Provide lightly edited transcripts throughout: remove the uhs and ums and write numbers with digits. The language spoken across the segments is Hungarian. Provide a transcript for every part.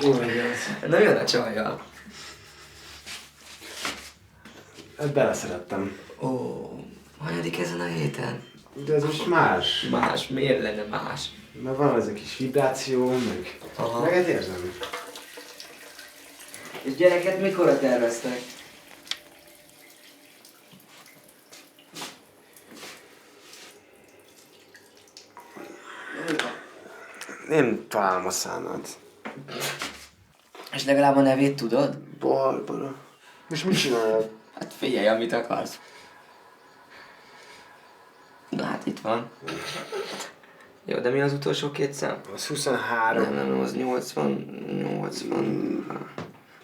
Jó, igaz. Na jön a csajjal. Beleszerettem. Ó, hanyadik ezen a héten? De ez most más. Más, miért lenne más? Mert van ez a kis vibráció, meg... Aha. Meg érzem. És gyereket mikorra terveztek? Nem találom a számát. És legalább a nevét tudod? Barbara. És mit csinálod? Hát figyelj, amit akarsz. Na hát itt van. Jó, de mi az utolsó két szám? Az 23. Nem, az 80...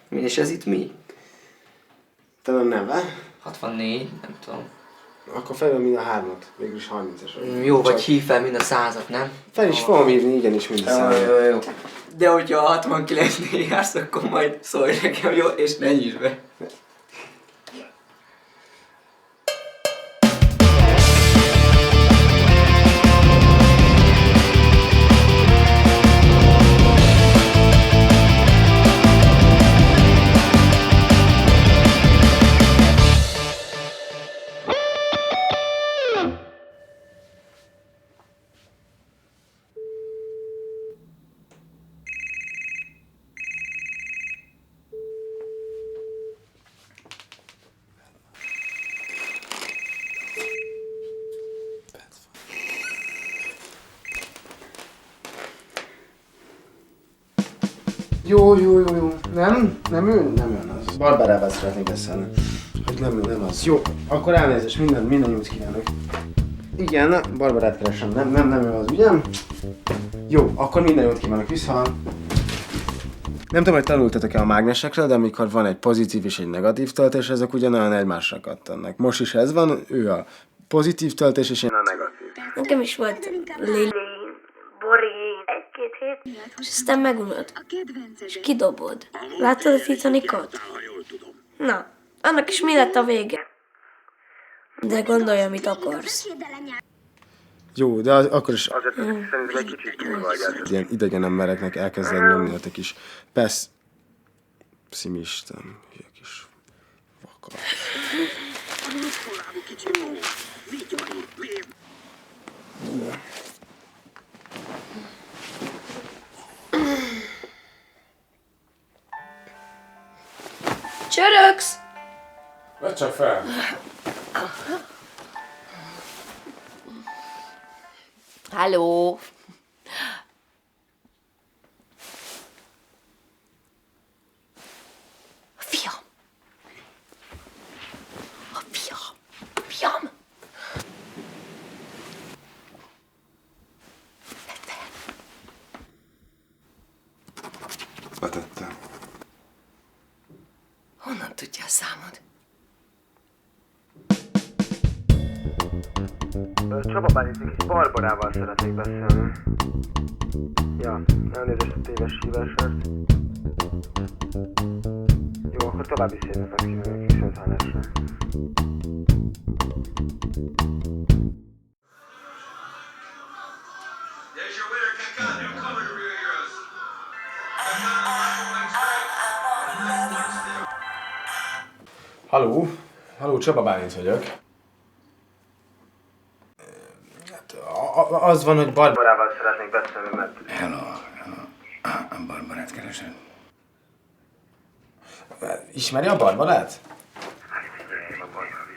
Mi, és ez itt mi? Te a neve? 64, nem tudom. Akkor felül mind a 3-at. Végülis 30-es. Jó, vagy hív fel mind a 100-at, nem? Fel is fogom hívni, igenis mind a Jó, 100-at. jó, jó. De hogyha a 69-nél jársz, akkor majd szólj nekem, jó? És ne nyisd be. Jó. Nem ön az. Barbarával szeretnék beszélni. Hogy nem az. Jó, akkor elnézést, minden jót kívánok. Igen, Barbarát keresem, nem ő az, ugye? Jó, akkor minden jót kívánok, viszont. Nem tudom, hogy tanultatok-e a mágnesekről, de amikor van egy pozitív és egy negatív töltés, ezek ugyanolyan egymásra kattannak. Most is ez van, ő a pozitív töltés és én a negatív. Nekem is volt Lili, Bori, egy-két hét, és aztán megunod, és kidobod. Láttad a Titanicot? Na, annak is mi lett a vége? De gondolj, amit akarsz. Jó, de akkor is azért szerintem egy kicsit túl vagy ez. Ilyen idegen embereknek elkezded nyomni a te kis pessimista, hülye kis vakar. Csöröksz! Vedd csak fel! Halló! Fiam! A fiam! Betettem. Honnan tudja a számod? Csaba Bálinti kis Barbarával szeretnék beszélni. Ja, elnézést a téves hívásért. Jó, akkor további szép napot kívánok, viszonthallásra. There's your winner, Kaká, newcomer to Rio Heroes. Halló, Csaba Bálint vagyok. Az van, hogy Barbarával szeretnék beszélni, mert... Hello. A Barbarát keresed? Ismeri a Barbarát?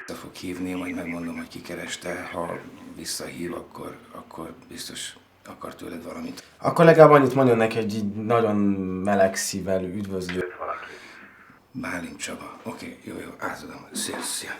Vissza fog hívni, majd megmondom, hogy ki kereste. Ha visszahív, akkor biztos akar tőled valamit. Akkor legalább annyit mondjon neki, hogy így nagyon meleg szívvel üdvözlő valaki. Bálint Csaba. Oké, jó, átadom. Szia.